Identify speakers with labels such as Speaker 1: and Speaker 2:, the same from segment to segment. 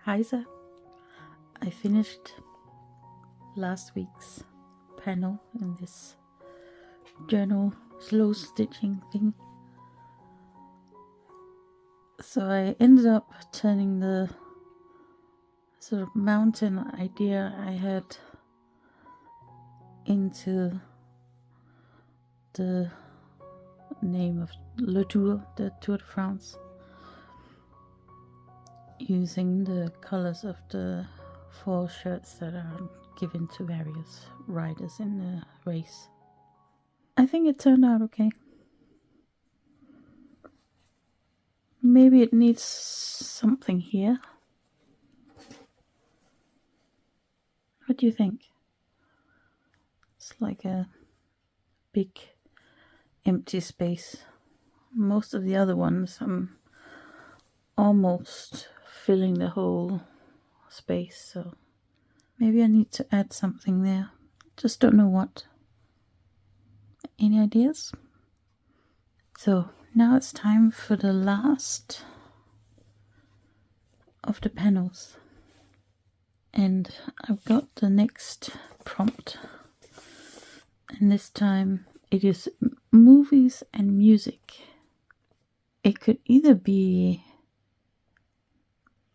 Speaker 1: Hejsa. I finished last week's panel in this journal slow stitching thing. So I ended up turning the sort of mountain idea I had into the name of Le Tour, the Tour de France, using the colors of the 4 shirts that are given to various riders in the race. I think it turned out okay. Maybe it needs something here. What do you think? It's like a big empty space. Most of the other ones I'm almost filling the whole space, so maybe I need to add something there. Just don't know what. Any ideas? So now it's time for the last of the panels, and I've got the next prompt, and this time it is movies and music. It could either be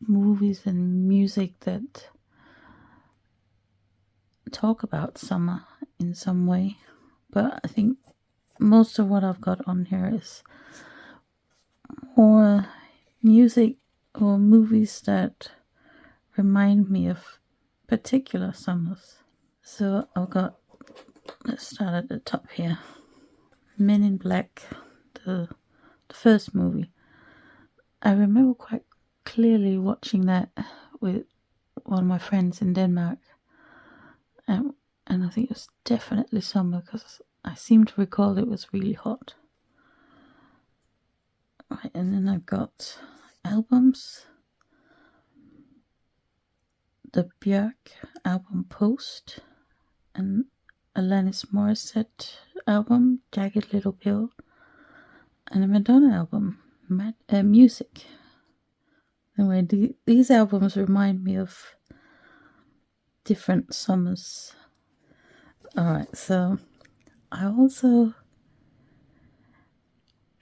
Speaker 1: movies and music that talk about summer in some way, but I think most of what I've got on here is more music or movies that remind me of particular summers. So I've got, let's start at the top here. Men in Black, the first movie. I remember quite clearly watching that with one of my friends in Denmark, and I think it was definitely summer because I seem to recall it was really hot. Right, and then I've got albums. The Björk album Post, and Alanis Morissette album Jagged Little Pill, and a Madonna album Music. Anyway, these albums remind me of different summers. Alright, so I also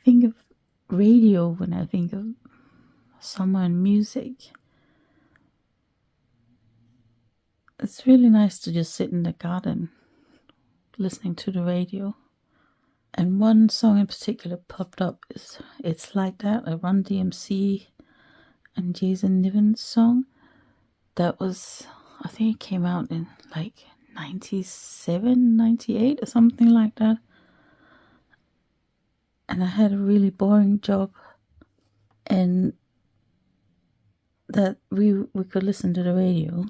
Speaker 1: think of radio when I think of summer and music. It's really nice to just sit in the garden listening to the radio. And one song in particular popped up is It's Like That, a Run DMC and Jason Niven's song. That was, I think it came out in like 97, 98 or something like that. And I had a really boring job, and that we could listen to the radio,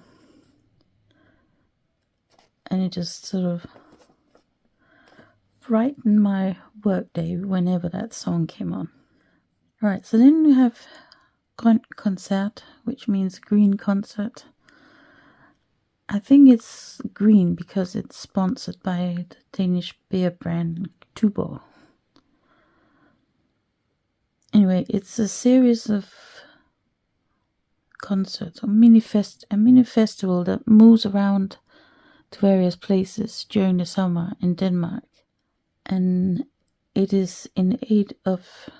Speaker 1: and it just sort of brightened my workday whenever that song came on. Right, so then we have Grønt Concert, which means green concert. I think it's green because it's sponsored by the Danish beer brand Tuborg. Anyway, it's a series of concerts, or a mini festival that moves around to various places during the summer in Denmark, and it is in aid of,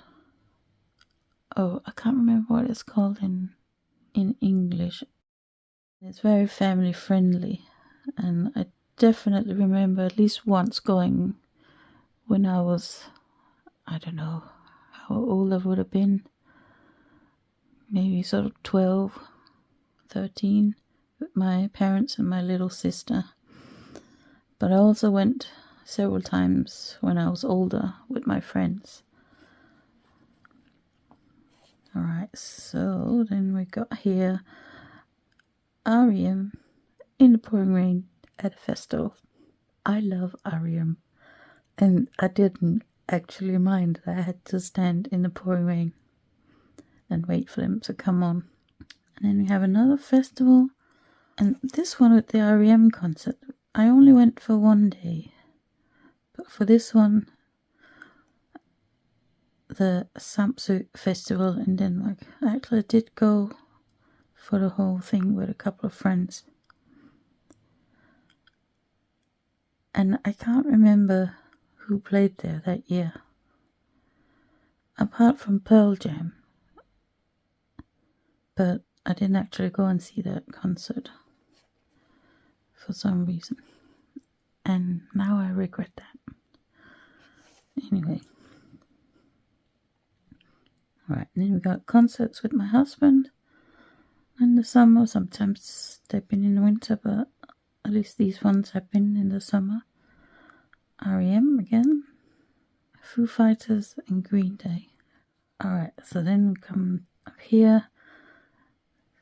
Speaker 1: I can't remember what it's called in English. It's very family friendly, and I definitely remember at least once going when I was, I don't know how old I would have been, maybe sort of 12, 13, with my parents and my little sister. But I also went several times when I was older with my friends. Alright, so then we got here R.E.M. in the pouring rain at a festival. I love R.E.M. and I didn't actually mind that I had to stand in the pouring rain and wait for them to come on. And then we have another festival, and this one with the R.E.M. concert, I only went for one day, but for this one, the Samsø Festival in Denmark, I actually did go for the whole thing with a couple of friends. And I can't remember who played there that year, apart from Pearl Jam. But I didn't actually go and see that concert for some reason. And now I regret that. Anyway. Alright, then we got concerts with my husband in the summer. Sometimes they've been in the winter, but at least these ones have been in the summer. R.E.M. again, Foo Fighters and Green Day. Alright, so then we come up here.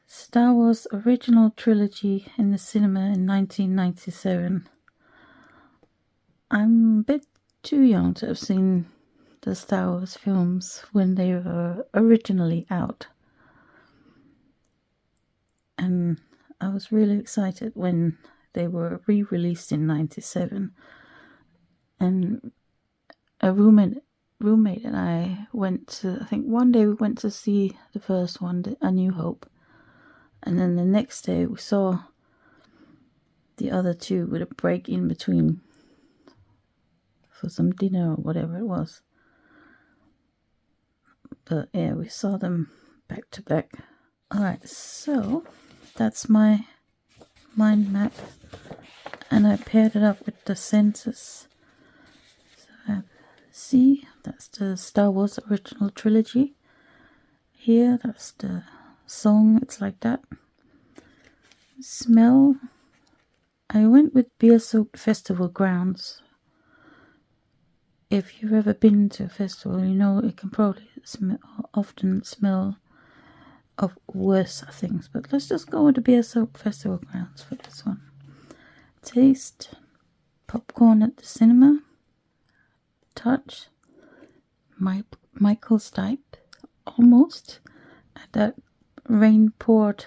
Speaker 1: Star Wars original trilogy in the cinema in 1997. I'm a bit too young to have seen the Star Wars films when they were originally out. And I was really excited when they were re-released in 97. And a roommate and I went to, I think one day we went to see the first one, A New Hope. And then the next day we saw the other two with a break in between for some dinner or whatever it was. But yeah, we saw them back to back. Alright, so that's my mind map. And I paired it up with the census. So I have C, that's the Star Wars original trilogy. Here, that's the song, it's like that. Smell, I went with beer-soaked festival grounds. If you've ever been to a festival, you know it can probably often smell of worse things. But let's just go with the beer-soaked festival grounds for this one. Taste, popcorn at the cinema. Touch, Michael Stipe, almost, at that rain-poured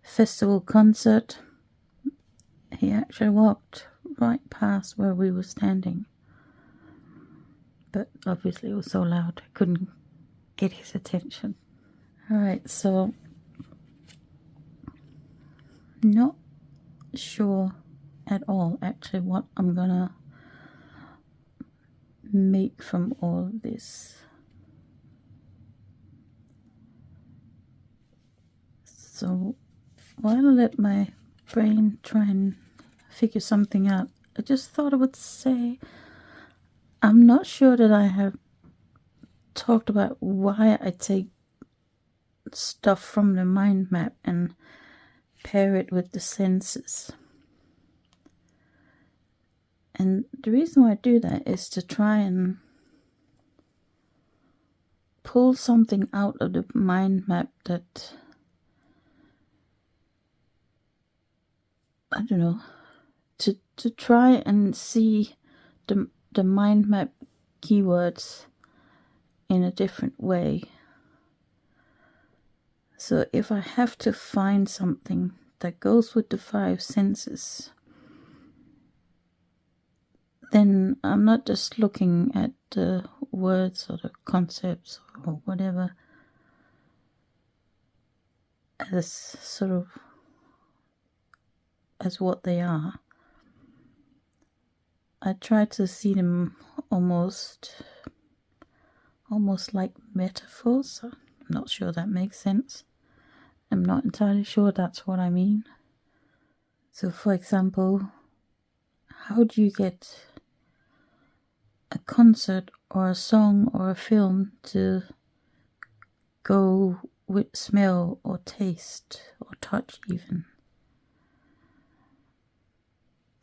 Speaker 1: festival concert. He actually walked right past where we were standing. But obviously it was so loud I couldn't get his attention. Alright, so not sure at all actually what I'm gonna make from all of this. So while I let my brain try and figure something out, I just thought I would say I'm not sure that I have talked about why I take stuff from the mind map and pair it with the senses. And the reason why I do that is to try and pull something out of the mind map that, I don't know, to try and see the mind map keywords in a different way. So if I have to find something that goes with the 5 senses, then I'm not just looking at the words or the concepts or whatever as sort of as what they are. I try to see them almost like metaphors. I'm not sure that makes sense. I'm not entirely sure that's what I mean. So for example, how do you get a concert or a song or a film to go with smell or taste or touch even?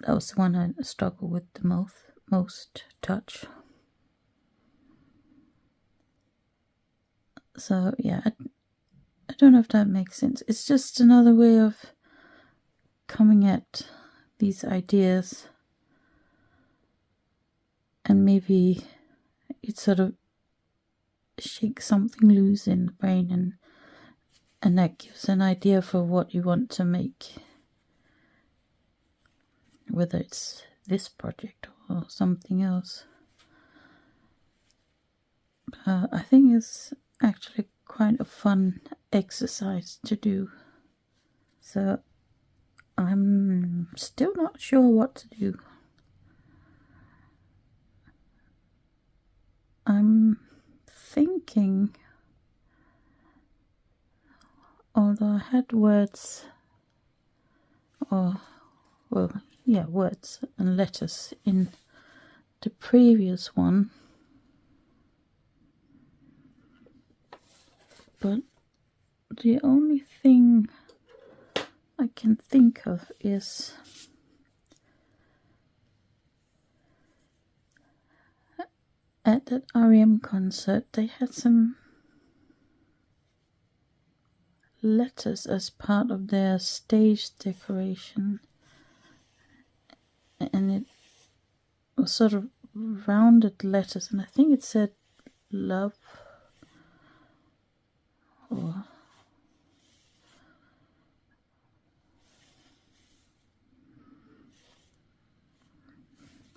Speaker 1: That was the one I struggled with the most, touch. So yeah, I don't know if that makes sense. It's just another way of coming at these ideas, and maybe it sort of shakes something loose in the brain, and that gives an idea for what you want to make, whether it's this project or something else. I think it's actually quite a fun exercise to do. So I'm still not sure what to do. I'm thinking, although I had words, words and letters in the previous one, but the only thing I can think of is at that REM concert they had some letters as part of their stage decoration, and it was sort of rounded letters, and I think it said love or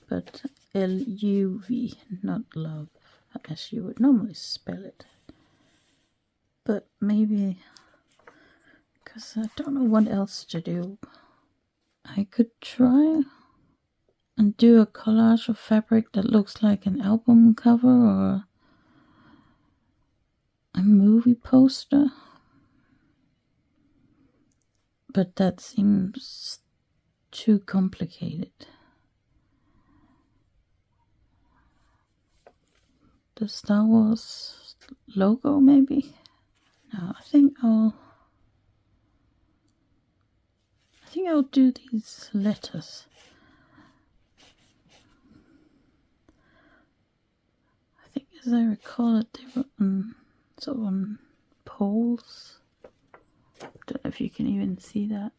Speaker 1: but L-U-V, not love as you would normally spell it. But maybe, because I don't know what else to do, I could try and do a collage of fabric that looks like an album cover or a movie poster. But that seems too complicated. The Star Wars logo, maybe? No, I think I'll do these letters. I think, as I recall it, they were sort of on poles. Don't know if you can even see that.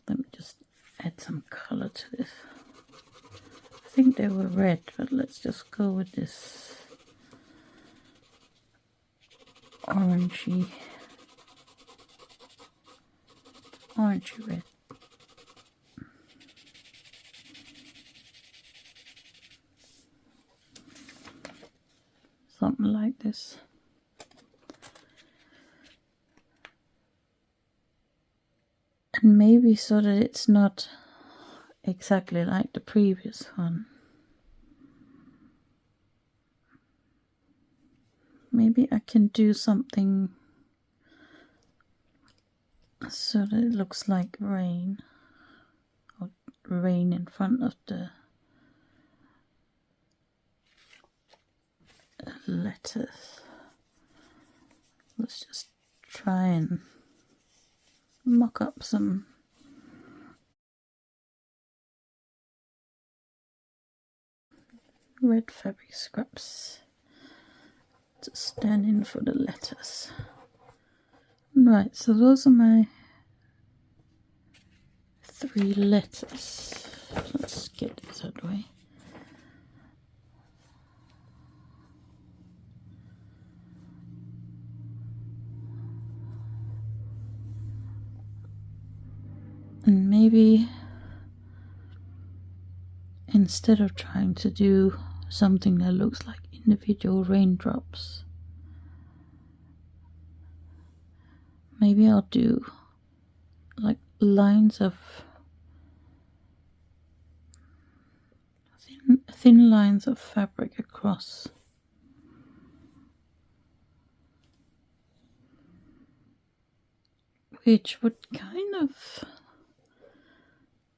Speaker 1: Let me just add some color to this. I think they were red, but let's just go with this orangey red. Something like this. And maybe so that it's not exactly like the previous one. Maybe I can do something so that it looks like rain, or rain in front of the letters. Let's just try and mock up some red fabric scraps to stand in for the letters. Right, so those are my 3 letters. Let's get this out of the way. And maybe instead of trying to do something that looks like individual raindrops, maybe I'll do like lines of thin lines of fabric across. Which would kind of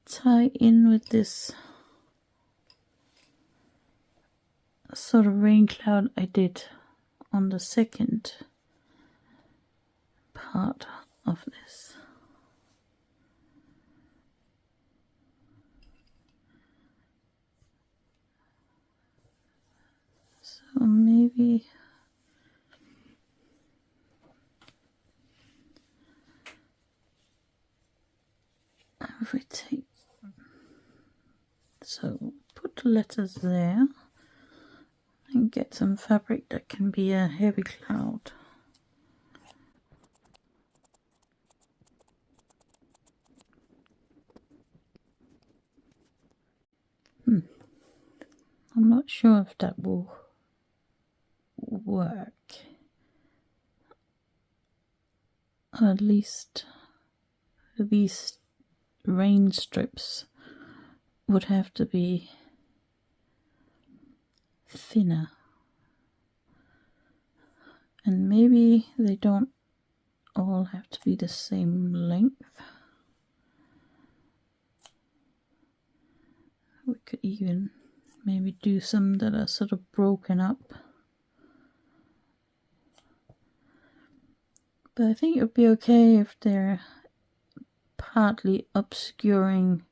Speaker 1: tie in with this sort of rain cloud I did on the second part of this. So maybe if we take, so put the letters there and get some fabric that can be a heavy cloud. I'm not sure if that will work. Or at least these rain strips would have to be thinner. And maybe they don't all have to be the same length. We could even maybe do some that are sort of broken up. But I think it would be okay if they're partly obscuring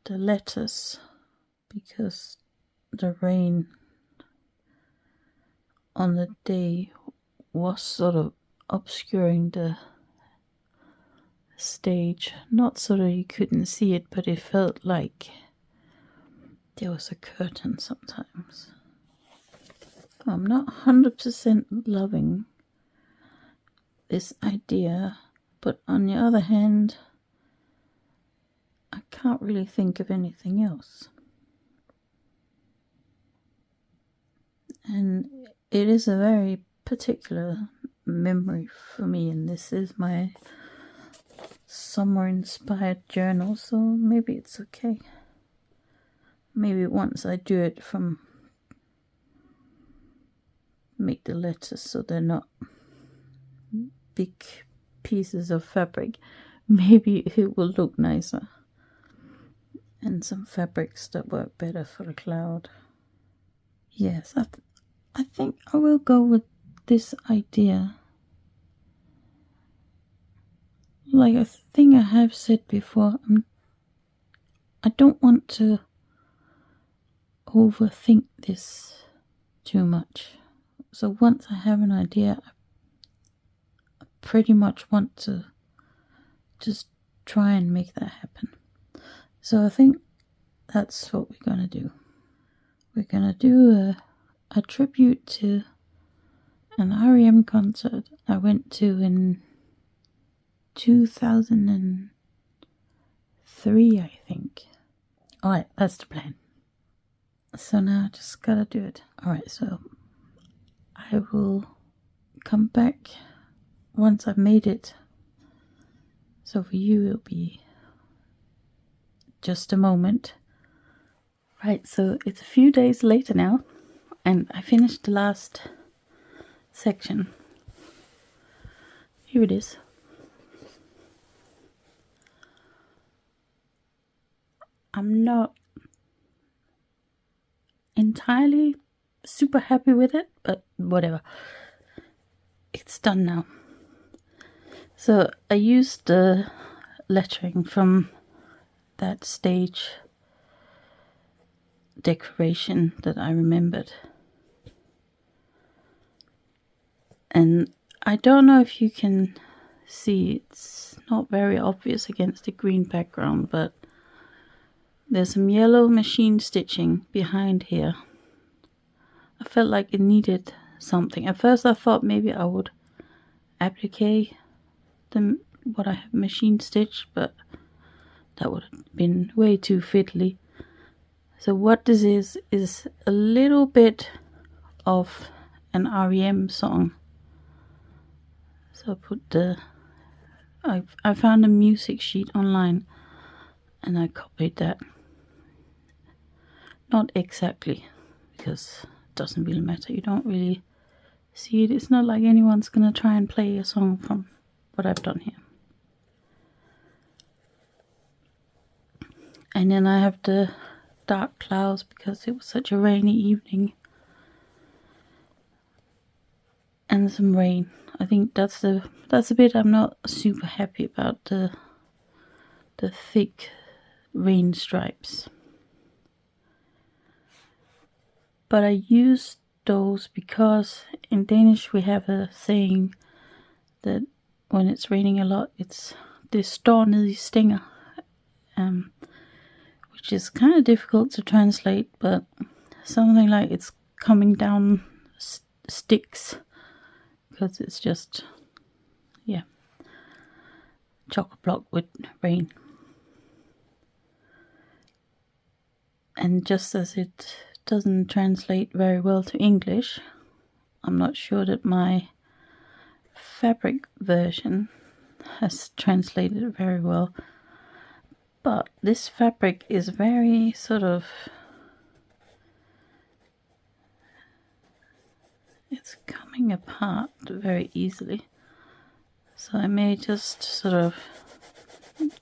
Speaker 1: the letters, because the rain on the day was sort of obscuring the stage. Not so that you couldn't see it, but it felt like there was a curtain sometimes. I'm not 100% loving this idea, but on the other hand, I can't really think of anything else. And it is a very particular memory for me, and this is my summer inspired journal, so maybe it's okay. Maybe once I do it from make the letters so they're not big pieces of fabric, maybe it will look nicer, and some fabrics that work better for the cloud. Yes, I think I will go with this idea. Like I think I have said before, I don't want to overthink this too much. So once I have an idea, I pretty much want to just try and make that happen. So I think that's what we're gonna do. We're gonna do a tribute to an REM concert I went to in 2003, I think. Alright, that's the plan. So now I just gotta do it. Alright, so I will come back once I've made it. So for you it'll be just a moment. Right, so it's a few days later now, and I finished the last section. Here it is. I'm not entirely super happy with it, but whatever. It's done now. So I used the lettering from that stage decoration that I remembered. And I don't know if you can see, it's not very obvious against the green background, but there's some yellow machine stitching behind here. I felt like it needed something. At first I thought maybe I would applique what I have machine stitched, but that would have been way too fiddly. So what this is a little bit of an REM song. So I put I found a music sheet online and I copied that. Not exactly, because it doesn't really matter. You don't really see it. It's not like anyone's gonna try and play a song from what I've done here. And then I have the dark clouds because it was such a rainy evening. And some rain. I think that's the bit I'm not super happy about, the thick rain stripes. But I used those because in Danish we have a saying that when it's raining a lot, it's det står ned I stænger, which is kind of difficult to translate, but something like it's coming down sticks, because it's just, yeah, chock-a-block with rain. And just as it doesn't translate very well to English, I'm not sure that my fabric version has translated very well, but this fabric is very sort of, it's coming apart very easily, so I may just sort of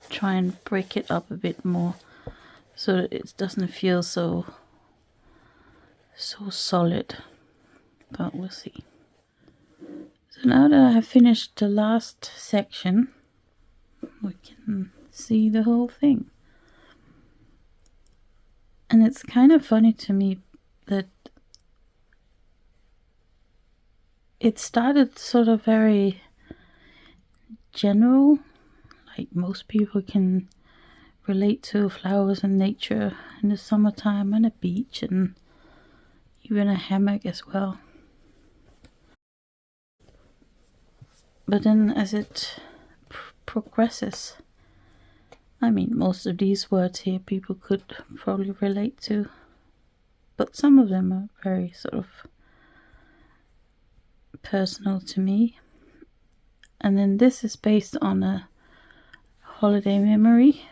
Speaker 1: try and break it up a bit more so that it doesn't feel so solid, but we'll see. So now that I have finished the last section, we can see the whole thing. And it's kind of funny to me that it started sort of very general, like most people can relate to flowers and nature in the summertime and a beach and even a hammock as well. But then as it progresses, I mean, most of these words here people could probably relate to, but some of them are very sort of personal to me. And then this is based on a holiday memory.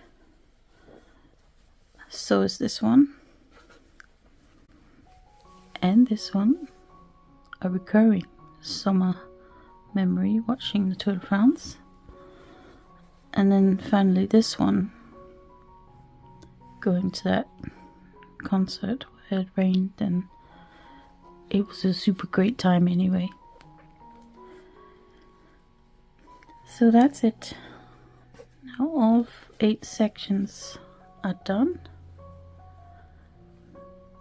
Speaker 1: So is this one. And this one, a recurring summer memory watching the Tour de France. And then finally this one, going to that concert where it rained, and it was a super great time anyway. So that's it. Now all 8 sections are done.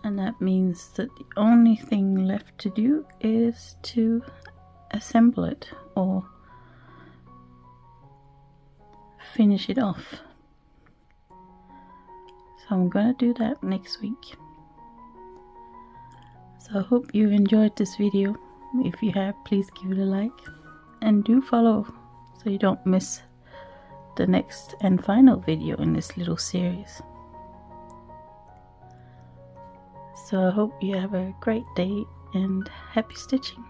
Speaker 1: And that means that the only thing left to do is to assemble it or finish it off. So I'm gonna do that next week. So I hope you enjoyed this video. If you have, please give it a like and do follow so you don't miss the next and final video in this little series. So I hope you have a great day and happy stitching.